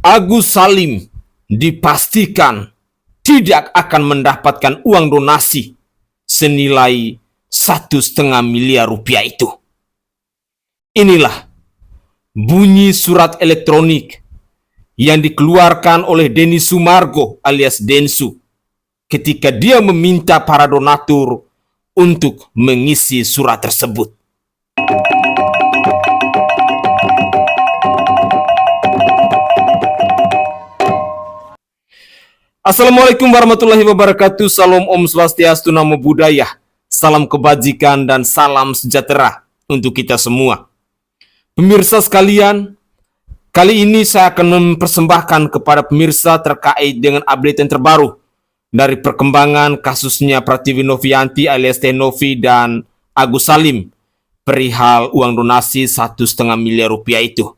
Agus Salim dipastikan tidak akan mendapatkan uang donasi senilai 1,5 miliar rupiah itu. Inilah bunyi surat elektronik yang dikeluarkan oleh Denny Sumargo alias Densu ketika dia meminta para donatur untuk mengisi surat tersebut. Assalamualaikum warahmatullahi wabarakatuh. Salam Om Swastiastu, Namo Buddhaya. Salam kebajikan dan salam sejahtera untuk kita semua. Pemirsa sekalian, kali ini saya akan mempersembahkan kepada pemirsa terkait dengan update yang terbaru dari perkembangan kasusnya Pratiwi Novianti alias Teh Novi dan Agus Salim perihal uang donasi 1,5 miliar rupiah itu.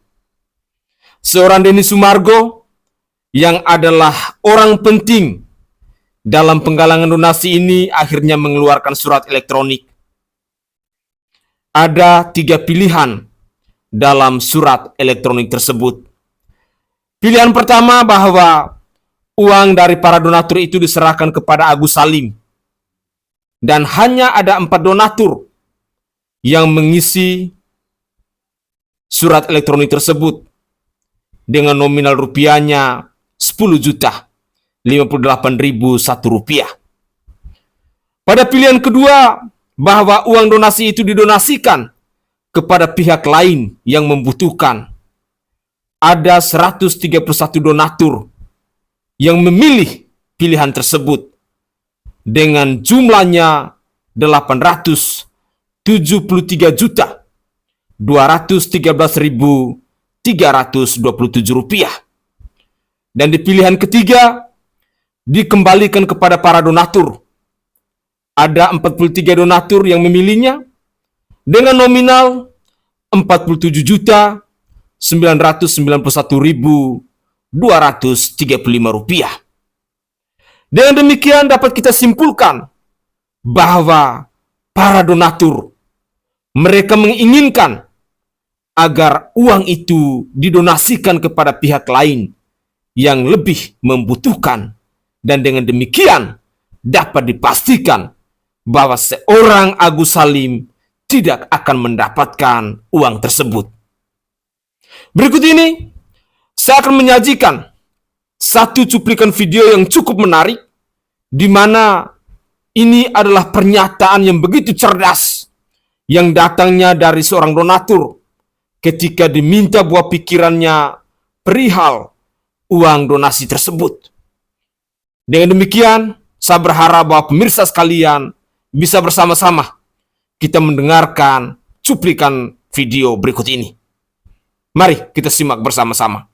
Seorang Denny Sumargo yang adalah orang penting dalam penggalangan donasi ini akhirnya mengeluarkan surat elektronik. Ada 3 pilihan dalam surat elektronik tersebut. Pilihan pertama bahwa uang dari para donatur itu diserahkan kepada Agus Salim. Dan hanya ada 4 donatur yang mengisi surat elektronik tersebut dengan nominal rupiahnya 10.058.001 rupiah. Pada pilihan kedua, bahwa uang donasi itu didonasikan kepada pihak lain yang membutuhkan. Ada 131 donatur yang memilih pilihan tersebut dengan jumlahnya 873.213.327 rupiah. Dan di pilihan ketiga, dikembalikan kepada para donatur. Ada 43 donatur yang memilihnya dengan nominal 47.991.235 rupiah. Dengan demikian dapat kita simpulkan bahwa para donatur mereka menginginkan agar uang itu didonasikan kepada pihak lain yang lebih membutuhkan, dan dengan demikian dapat dipastikan bahwa seorang Agus Salim tidak akan mendapatkan uang tersebut. Berikut ini saya akan menyajikan satu cuplikan video yang cukup menarik, di mana ini adalah pernyataan yang begitu cerdas yang datangnya dari seorang donatur ketika diminta buah pikirannya perihal uang donasi tersebut. Dengan demikian, saya berharap bahwa pemirsa sekalian bisa bersama-sama kita mendengarkan cuplikan video berikut ini. Mari kita simak bersama-sama.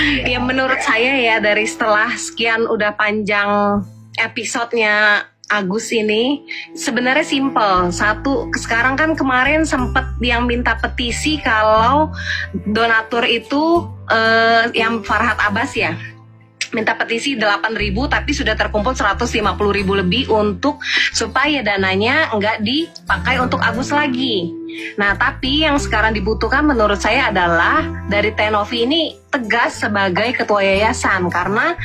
Ya, menurut saya ya, dari setelah sekian udah panjang episodenya Agus ini, sebenarnya simple. Satu, sekarang kan kemarin sempat yang minta petisi kalau donatur itu yang Farhad Abbas ya, minta petisi 8.000 tapi sudah terkumpul 150.000 lebih untuk supaya dananya nggak dipakai untuk Agus lagi. Nah, tapi yang sekarang dibutuhkan menurut saya adalah dari Teh Novi ini tegas sebagai ketua yayasan, karena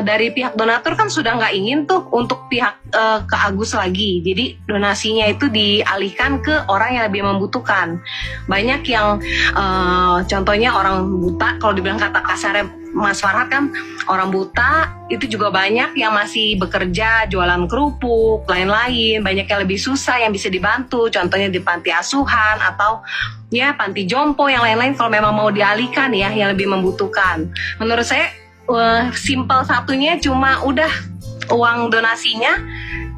dari pihak donatur kan sudah nggak ingin tuh untuk pihak ke Agus lagi. Jadi donasinya itu dialihkan ke orang yang lebih membutuhkan. Banyak yang contohnya orang buta, kalau dibilang kata kasarnya Mas Farhad kan orang buta, itu juga banyak yang masih bekerja jualan kerupuk, lain-lain. Banyak yang lebih susah yang bisa dibantu, contohnya di panti asuhan atau ya panti jompo yang lain-lain, kalau memang mau dialihkan ya yang lebih membutuhkan. Menurut saya simple satunya cuma udah uang donasinya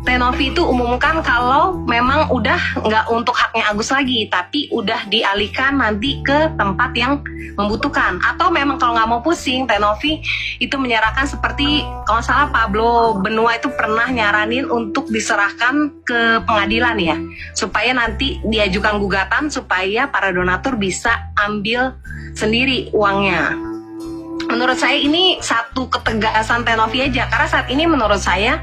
Teh Novi itu umumkan kalau memang udah nggak untuk haknya Agus lagi, tapi udah dialihkan nanti ke tempat yang membutuhkan. Atau memang kalau nggak mau pusing, Teh Novi itu menyerahkan seperti kalau salah Pablo Benua itu pernah nyaranin untuk diserahkan ke pengadilan ya, supaya nanti diajukan gugatan supaya para donatur bisa ambil sendiri uangnya. Menurut saya ini satu ketegasan Teh Novi aja, karena saat ini menurut saya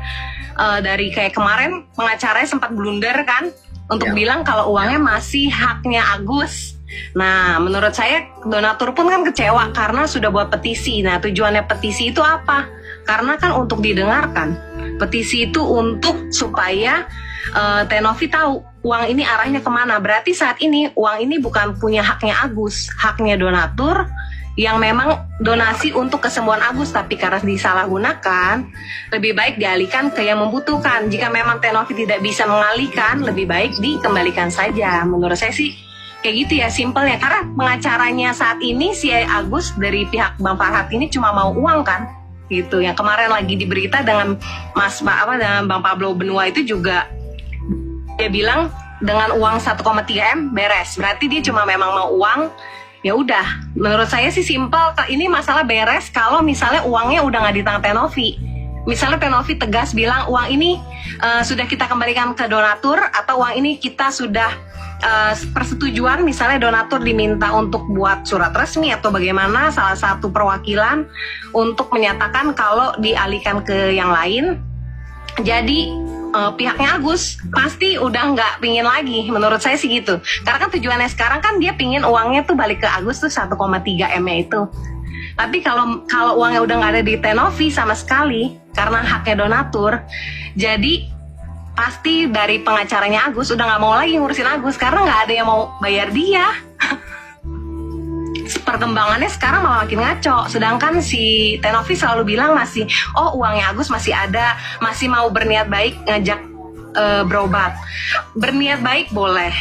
dari kayak kemarin pengacaranya sempat blunder kan untuk bilang kalau uangnya masih haknya Agus. Nah, menurut saya donatur pun kan kecewa karena sudah buat petisi. Nah, tujuannya petisi itu apa? Karena kan untuk didengarkan. Petisi itu untuk supaya Tenovi tahu uang ini arahnya kemana. Berarti saat ini uang ini bukan punya haknya Agus, haknya donatur yang memang donasi untuk kesembuhan Agus, tapi karena disalahgunakan, lebih baik dialihkan ke yang membutuhkan. Jika memang Tenovi tidak bisa mengalihkan, lebih baik dikembalikan saja. Menurut saya sih kayak gitu ya, simpelnya. Karena pengacaranya saat ini si Agus dari pihak Bang Farhat ini cuma mau uang kan, gitu. Yang kemarin lagi di berita dengan dengan Bang Pablo Benua itu juga dia bilang dengan uang 1,3 M beres. Berarti dia cuma memang mau uang. Ya udah, menurut saya sih simpel. Ini masalah beres kalau misalnya uangnya udah nggak di tangan Tenovi. Misalnya Tenovi tegas bilang uang ini sudah kita kembalikan ke donatur, atau uang ini kita sudah persetujuan, misalnya donatur diminta untuk buat surat resmi atau bagaimana salah satu perwakilan untuk menyatakan kalau dialihkan ke yang lain. Jadi pihaknya Agus pasti udah nggak pingin lagi, menurut saya sih gitu. Karena kan tujuannya sekarang kan dia pingin uangnya tuh balik ke Agus tuh 1,3 M-nya itu. Tapi kalau uangnya udah nggak ada di Tenovi sama sekali karena haknya donatur, jadi pasti dari pengacaranya Agus udah nggak mau lagi ngurusin Agus karena nggak ada yang mau bayar dia. Perkembangannya sekarang malah makin ngaco. Sedangkan si Tenovi selalu bilang masih, uangnya Agus masih ada, masih mau berniat baik ngajak berobat. Berniat baik boleh,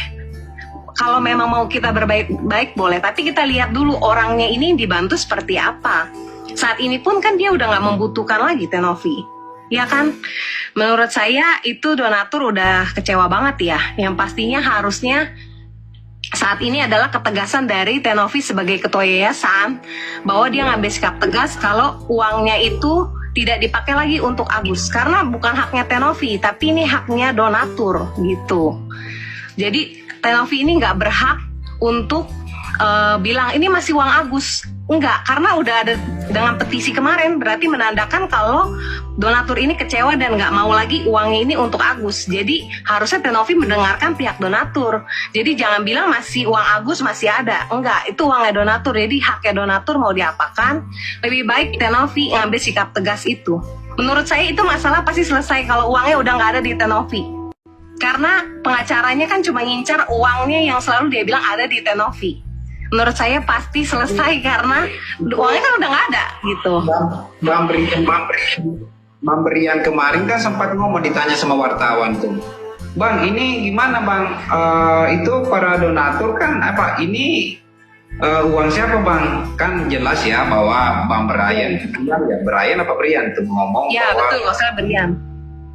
kalau memang mau kita berbaik boleh, tapi kita lihat dulu orangnya ini dibantu seperti apa. Saat ini pun kan dia udah nggak membutuhkan lagi Tenovi, ya kan? Menurut saya itu donatur udah kecewa banget ya. Yang pastinya harusnya saat ini adalah ketegasan dari Tenovi sebagai ketua yayasan bahwa dia ngambil sikap tegas kalau uangnya itu tidak dipakai lagi untuk Agus karena bukan haknya Tenovi, tapi ini haknya donatur gitu. Jadi Tenovi ini nggak berhak untuk bilang ini masih uang Agus. Enggak, karena udah ada dengan petisi kemarin, berarti menandakan kalau donatur ini kecewa dan nggak mau lagi uangnya ini untuk Agus. Jadi harusnya Tenovi mendengarkan pihak donatur. Jadi jangan bilang masih uang Agus masih ada. Enggak, itu uangnya donatur. Jadi haknya donatur mau diapakan, lebih baik Tenovi ngambil sikap tegas itu. Menurut saya itu masalah pasti selesai kalau uangnya udah nggak ada di Tenovi. Karena pengacaranya kan cuma ngincar uangnya yang selalu dia bilang ada di Tenovi. Menurut saya pasti selesai karena uangnya kan udah nggak ada gitu. Bang Brian kemarin kan sempat ngomong ditanya sama wartawan tuh, Bang ini gimana Bang, itu para donatur kan apa ini uang siapa Bang? Kan jelas ya bahwa Bang Brian, Brian apa Brian tuh ngomong ya, bahwa betul, nggak salah Brian.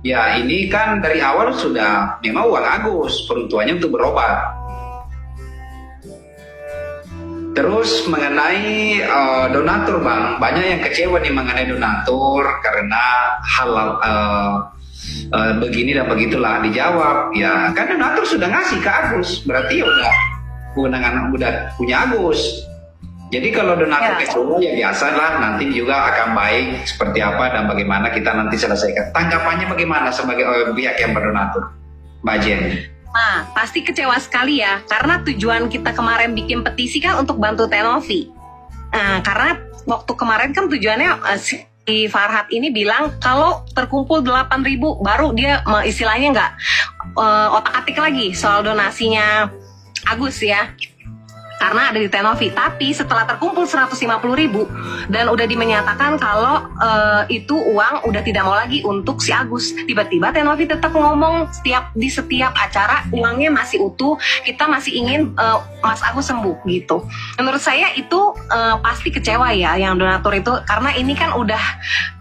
Ya ini kan dari awal sudah memang uang Agus, peruntukannya untuk berobat. Terus mengenai donatur Bang, banyak yang kecewa nih mengenai donatur karena hal begini dan begitulah dijawab. Ya kan donatur sudah ngasih ke Agus, berarti ya udah kewenangan udah punya Agus. Jadi kalau donatur kecewa ya biasa lah, nanti juga akan baik seperti apa dan bagaimana kita nanti selesaikan. Tanggapannya bagaimana sebagai pihak yang berdonatur, Mbak Jen? Nah, pasti kecewa sekali ya, karena tujuan kita kemarin bikin petisi kan untuk bantu Tenovi. Nah, karena waktu kemarin kan tujuannya si Farhat ini bilang kalau terkumpul 8.000 baru dia istilahnya nggak otak-atik lagi soal donasinya Agus ya. Karena ada di Tenovi, tapi setelah terkumpul 150.000 dan udah dimenyatakan kalau itu uang udah tidak mau lagi untuk si Agus, tiba-tiba Tenovi tetap ngomong di setiap acara uangnya masih utuh, kita masih ingin Mas Agus sembuh gitu. Menurut saya itu pasti kecewa ya yang donatur itu, karena ini kan udah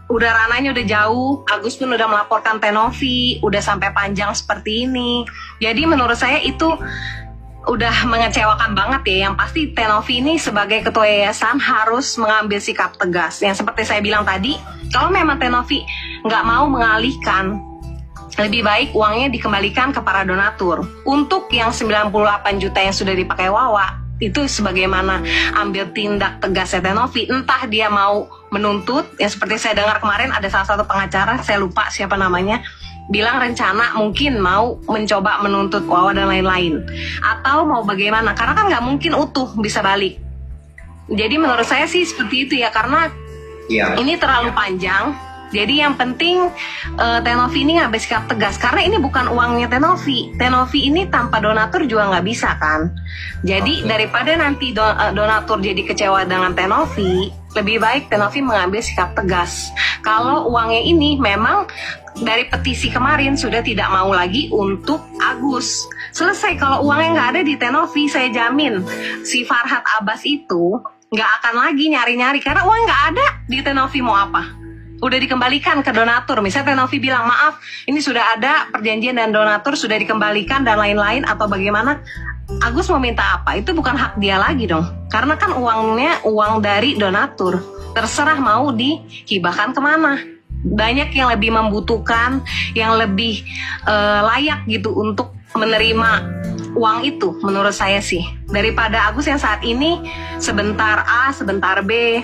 rananya udah jauh. Agus pun udah melaporkan Tenovi, udah sampai panjang seperti ini. Jadi menurut saya itu udah mengecewakan banget ya. Yang pasti Tenovi ini sebagai ketua yayasan harus mengambil sikap tegas. Yang seperti saya bilang tadi, kalau memang Tenovi nggak mau mengalihkan, lebih baik uangnya dikembalikan ke para donatur. Untuk yang 98 juta yang sudah dipakai Wawa, itu sebagaimana ambil tindak tegasnya Tenovi. Entah dia mau menuntut, yang seperti saya dengar kemarin ada salah satu pengacara, saya lupa siapa namanya, bilang rencana mungkin mau mencoba menuntut Wawa dan lain-lain, atau mau bagaimana, karena kan nggak mungkin utuh bisa balik. Jadi menurut saya sih seperti itu ya, karena Iya. ini terlalu panjang. Jadi yang penting Tenovi ini ngambil sikap tegas, karena ini bukan uangnya Tenovi. Tenovi ini tanpa donatur juga nggak bisa kan. Jadi daripada nanti donatur jadi kecewa dengan Tenovi, lebih baik Tenovi mengambil sikap tegas. Kalau uangnya ini memang dari petisi kemarin sudah tidak mau lagi untuk Agus. Selesai, kalau uangnya nggak ada di Tenovi, saya jamin si Farhad Abbas itu nggak akan lagi nyari-nyari, karena uang nggak ada di Tenovi. Mau apa? Udah dikembalikan ke donatur. Misalnya Tenovi bilang, maaf, ini sudah ada perjanjian dan donatur sudah dikembalikan dan lain-lain, atau bagaimana, Agus mau minta apa? Itu bukan hak dia lagi dong, karena kan uangnya uang dari donatur. Terserah mau dihibahkan kemana. Banyak yang lebih membutuhkan, yang lebih layak gitu untuk menerima uang itu, menurut saya sih, daripada Agus yang saat ini sebentar A, sebentar B,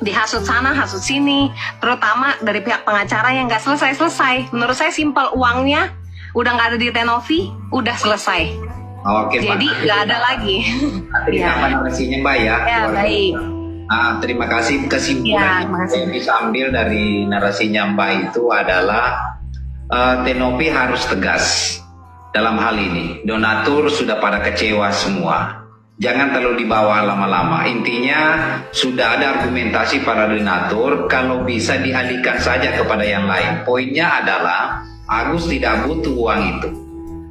dihasut sana, hasut sini, terutama dari pihak pengacara yang nggak selesai-selesai. Menurut saya simpel, uangnya udah nggak ada di Tenovi, udah selesai. Oke, jadi nggak ada lagi. Terima narasinya Mbak ya. Ya, baik. Terima kasih. Kesimpulan Ya, yang saya bisa ambil dari narasinya Mbak itu adalah Tenovi harus tegas dalam hal ini. Donatur sudah pada kecewa semua. Jangan terlalu dibawa lama-lama. Intinya sudah ada argumentasi para donatur, kalau bisa dialihkan saja kepada yang lain. Poinnya adalah Agus tidak butuh uang itu.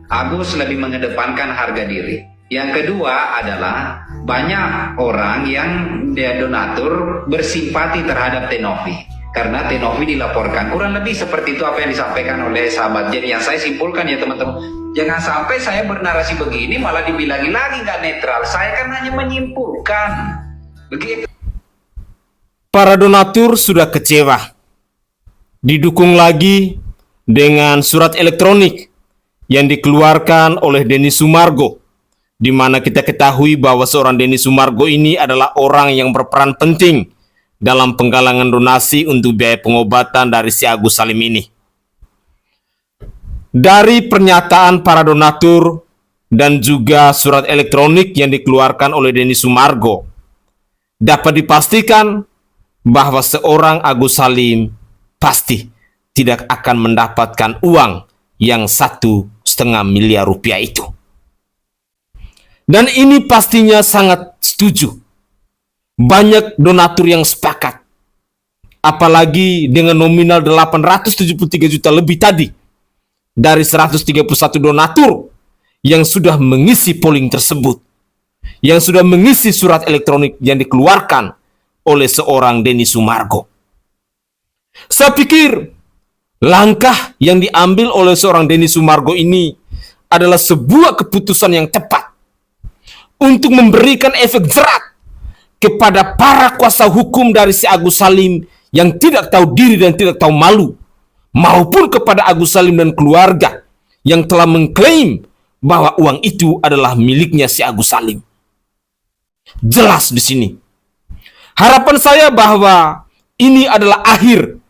Agus lebih mengedepankan harga diri. Yang kedua adalah banyak orang yang dia donatur bersimpati terhadap Tenovi karena Tenovi dilaporkan. Kurang lebih seperti itu apa yang disampaikan oleh sahabat Jen. Yang saya simpulkan ya teman-teman, jangan sampai saya bernarasi begini malah dibilangi lagi nggak netral. Saya kan hanya menyimpulkan. Begitu. Para donatur sudah kecewa. Didukung lagi dengan surat elektronik yang dikeluarkan oleh Denny Sumargo, di mana kita ketahui bahwa seorang Denny Sumargo ini adalah orang yang berperan penting dalam penggalangan donasi untuk biaya pengobatan dari si Agus Salim ini. Dari pernyataan para donatur dan juga surat elektronik yang dikeluarkan oleh Denny Sumargo, dapat dipastikan bahwa seorang Agus Salim pasti tidak akan mendapatkan uang yang 1,5 miliar rupiah itu. Dan ini pastinya sangat setuju. Banyak donatur yang sepakat. Apalagi dengan nominal 873 juta lebih tadi dari 131 donatur yang sudah mengisi polling tersebut, yang sudah mengisi surat elektronik yang dikeluarkan oleh seorang Denny Sumargo. Saya pikir langkah yang diambil oleh seorang Denny Sumargo ini adalah sebuah keputusan yang tepat untuk memberikan efek jerat kepada para kuasa hukum dari si Agus Salim yang tidak tahu diri dan tidak tahu malu, maupun kepada Agus Salim dan keluarga yang telah mengklaim bahwa uang itu adalah miliknya si Agus Salim. Jelas di sini. Harapan saya bahwa ini adalah akhir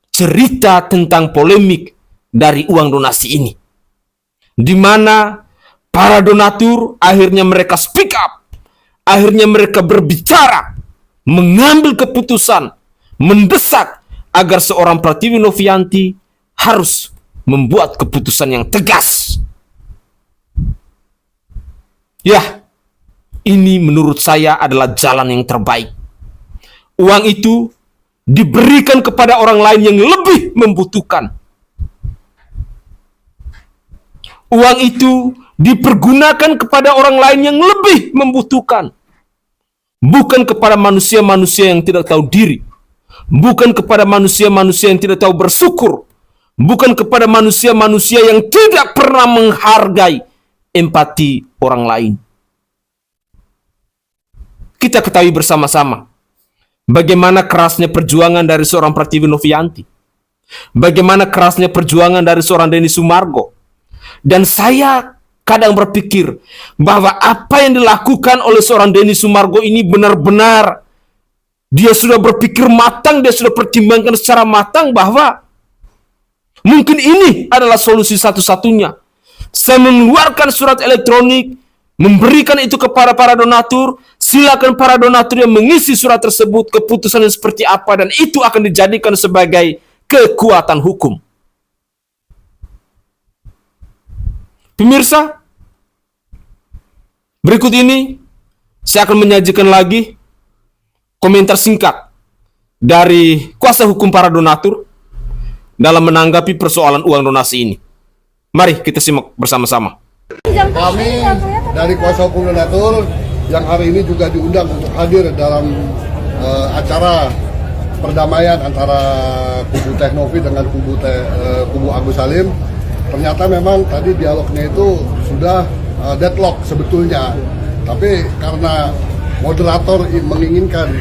cerita tentang polemik dari uang donasi ini, di mana para donatur akhirnya mereka speak up, akhirnya mereka berbicara, mengambil keputusan, mendesak agar seorang Pratiwi Novianti harus membuat keputusan yang tegas. Ya, ini menurut saya adalah jalan yang terbaik. Uang itu diberikan kepada orang lain yang lebih membutuhkan. Uang itu dipergunakan kepada orang lain yang lebih membutuhkan. Bukan kepada manusia-manusia yang tidak tahu diri. Bukan kepada manusia-manusia yang tidak tahu bersyukur. Bukan kepada manusia-manusia yang tidak pernah menghargai empati orang lain. Kita ketahui bersama-sama bagaimana kerasnya perjuangan dari seorang Pratiwi Novianti. Bagaimana kerasnya perjuangan dari seorang Denny Sumargo. Dan saya kadang berpikir bahwa apa yang dilakukan oleh seorang Denny Sumargo ini benar-benar dia sudah berpikir matang, dia sudah pertimbangkan secara matang bahwa Mungkin ini adalah solusi satu-satunya. Saya mengeluarkan surat elektronik, memberikan itu kepada para donatur. Silakan para donatur yang mengisi surat tersebut, keputusannya seperti apa, dan itu akan dijadikan sebagai kekuatan hukum. Pemirsa, berikut ini saya akan menyajikan lagi komentar singkat dari kuasa hukum para donatur dalam menanggapi persoalan uang donasi ini. Mari kita simak bersama-sama. Kami dari kuasa hukum donatur yang hari ini juga diundang untuk hadir dalam acara perdamaian antara kubu Teknovi dengan kubu Agus Salim. Ternyata memang tadi dialognya itu sudah deadlock sebetulnya, tapi karena moderator menginginkan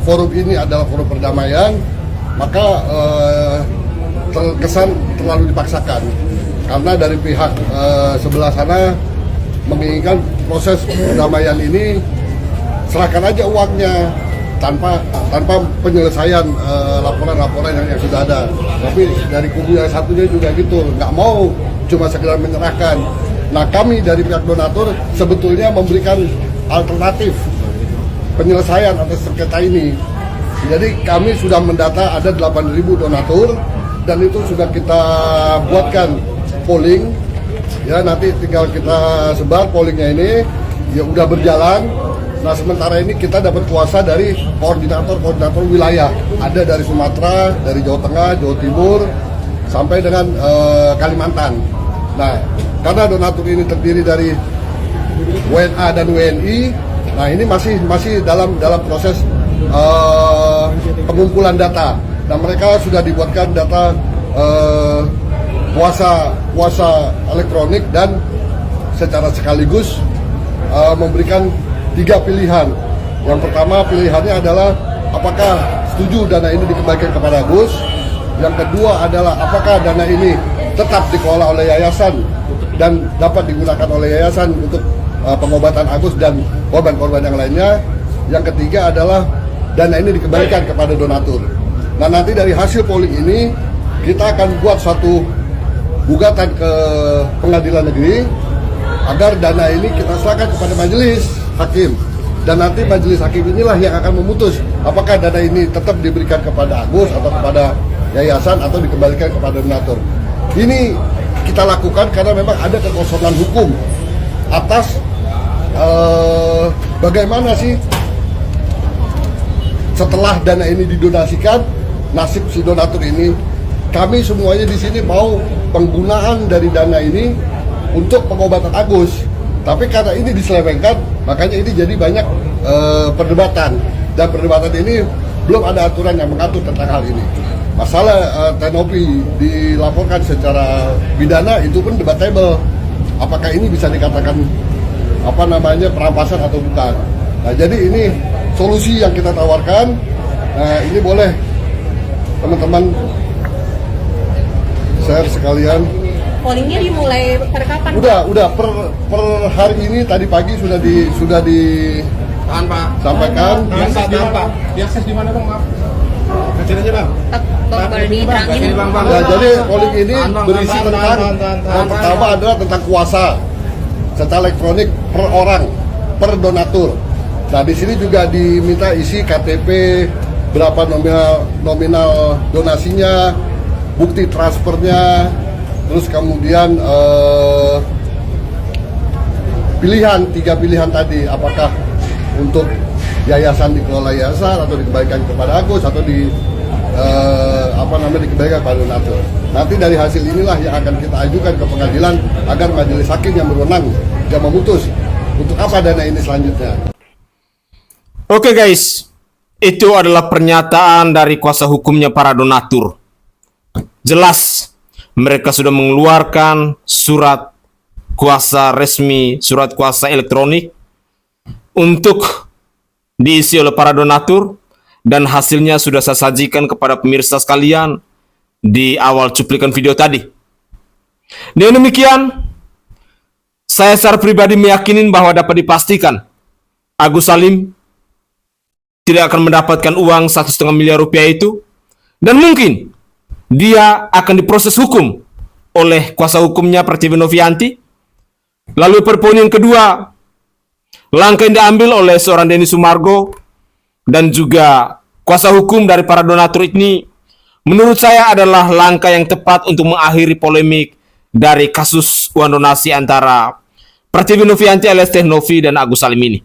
forum ini adalah forum perdamaian, maka terkesan terlalu dipaksakan. Karena dari pihak sebelah sana menginginkan proses perdamaian ini serahkan aja uangnya tanpa penyelesaian laporan-laporan yang sudah ada. Tapi dari kubu yang satunya juga gitu, nggak mau cuma sekedar menyerahkan. Nah, kami dari pihak donatur sebetulnya memberikan alternatif penyelesaian atas sengketa ini. Jadi kami sudah mendata ada 8.000 donatur dan itu sudah kita buatkan polling. Ya, nanti tinggal kita sebar pollingnya ini, ya udah berjalan. Nah, sementara ini kita dapat kuasa dari koordinator wilayah. Ada dari Sumatera, dari Jawa Tengah, Jawa Timur, sampai dengan Kalimantan. Nah, karena donatur ini terdiri dari WNA dan WNI, nah ini masih dalam proses pengumpulan data. Dan mereka sudah dibuatkan data puasa elektronik dan secara sekaligus memberikan 3 pilihan. Yang pertama pilihannya adalah apakah setuju dana ini dikembalikan kepada Agus. Yang kedua adalah apakah dana ini tetap dikelola oleh yayasan dan dapat digunakan oleh yayasan untuk pengobatan Agus dan korban-korban yang lainnya. Yang ketiga adalah dana ini dikembalikan kepada donatur. Nah, nanti dari hasil polling ini kita akan buat suatu gugatan ke pengadilan negeri agar dana ini kita serahkan kepada majelis hakim, dan nanti majelis hakim inilah yang akan memutus apakah dana ini tetap diberikan kepada Agus atau kepada yayasan atau dikembalikan kepada donatur. Ini kita lakukan karena memang ada kekosongan hukum atas bagaimana sih setelah dana ini didonasikan, nasib si donatur ini. Kami semuanya di sini mau penggunaan dari dana ini untuk pengobatan Agus, tapi karena ini diselewengkan, makanya ini jadi banyak perdebatan, dan perdebatan ini belum ada aturan yang mengatur tentang hal ini. Masalah Teknovi dilaporkan secara pidana itu pun debatable, apakah ini bisa dikatakan perampasan atau bukan. Nah, jadi ini solusi yang kita tawarkan. Nah, ini boleh teman-teman share sekalian. Pollingnya dimulai per kapan? Udah per hari ini, tadi pagi sudah sampaikan. Diakses di mana, Bang? Maaf. Kecil aja, Bang. Boleh diterangin. Nah, jadi polling ini berisi tentang yang pertama adalah tentang kuasa secara elektronik per orang, per donatur. Nah, di sini juga diminta isi KTP, berapa nominal donasinya, bukti transfernya, terus kemudian pilihan, 3 pilihan tadi, apakah untuk yayasan dikelola yayasan atau dikembalikan kepada Agus atau dikembalikan kepada donatur. Nanti dari hasil inilah yang akan kita ajukan ke pengadilan agar majelis hakim yang berwenang yang memutus untuk apa dana ini selanjutnya. Oke guys, itu adalah pernyataan dari kuasa hukumnya para donatur. Jelas mereka sudah mengeluarkan surat kuasa resmi, surat kuasa elektronik untuk diisi oleh para donatur, dan hasilnya sudah saya sajikan kepada pemirsa sekalian di awal cuplikan video tadi. Dengan demikian, saya secara pribadi meyakini bahwa dapat dipastikan Agus Salim tidak akan mendapatkan uang 1,5 miliar rupiah itu, dan mungkin dia akan diproses hukum oleh kuasa hukumnya Pertiwi Novianti. Lalu poin yang kedua, langkah yang diambil oleh seorang Denny Sumargo dan juga kuasa hukum dari para donatur ini menurut saya adalah langkah yang tepat untuk mengakhiri polemik dari kasus uang donasi antara Pertiwi Novianti alias Teh Novi dan Agus Salim ini.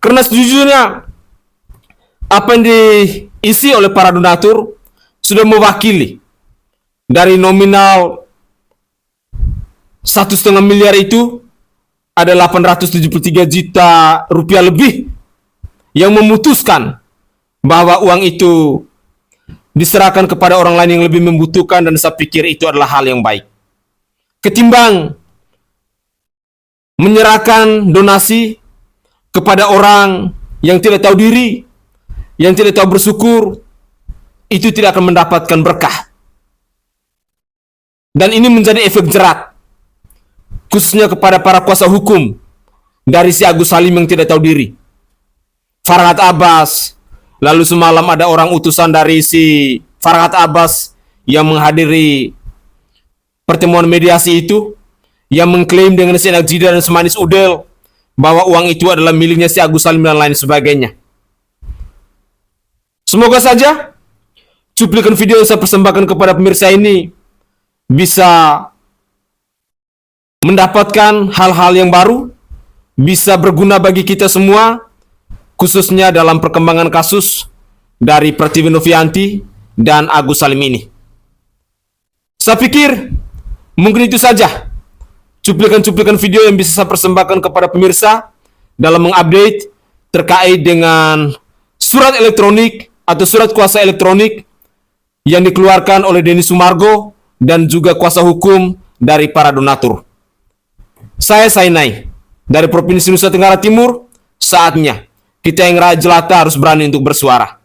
Karena sejujurnya apa yang diisi oleh para donatur sudah mewakili dari nominal 1,5 miliar itu ada 873 juta rupiah lebih yang memutuskan bahwa uang itu diserahkan kepada orang lain yang lebih membutuhkan, dan saya pikir itu adalah hal yang baik. Ketimbang menyerahkan donasi kepada orang yang tidak tahu diri, yang tidak tahu bersyukur, itu tidak akan mendapatkan berkah. Dan ini menjadi efek jerat, khususnya kepada para kuasa hukum dari si Agus Salim yang tidak tahu diri. Farhad Abbas, lalu semalam ada orang utusan dari si Farhad Abbas yang menghadiri pertemuan mediasi itu, yang mengklaim dengan senak jidat dan semanis udel bahwa uang itu adalah miliknya si Agus Salim dan lain sebagainya. Semoga saja cuplikan video yang saya persembahkan kepada pemirsa ini bisa mendapatkan hal-hal yang baru, bisa berguna bagi kita semua, khususnya dalam perkembangan kasus dari Pertiwi Novianti dan Agus Salim ini. Saya pikir mungkin itu saja cuplikan-cuplikan video yang bisa saya persembahkan kepada pemirsa dalam mengupdate terkait dengan surat elektronik atau surat kuasa elektronik yang dikeluarkan oleh Denny Sumargo dan juga kuasa hukum dari para donatur. Saya Sainai dari Provinsi Nusa Tenggara Timur. Saatnya kita yang rakyat jelata harus berani untuk bersuara.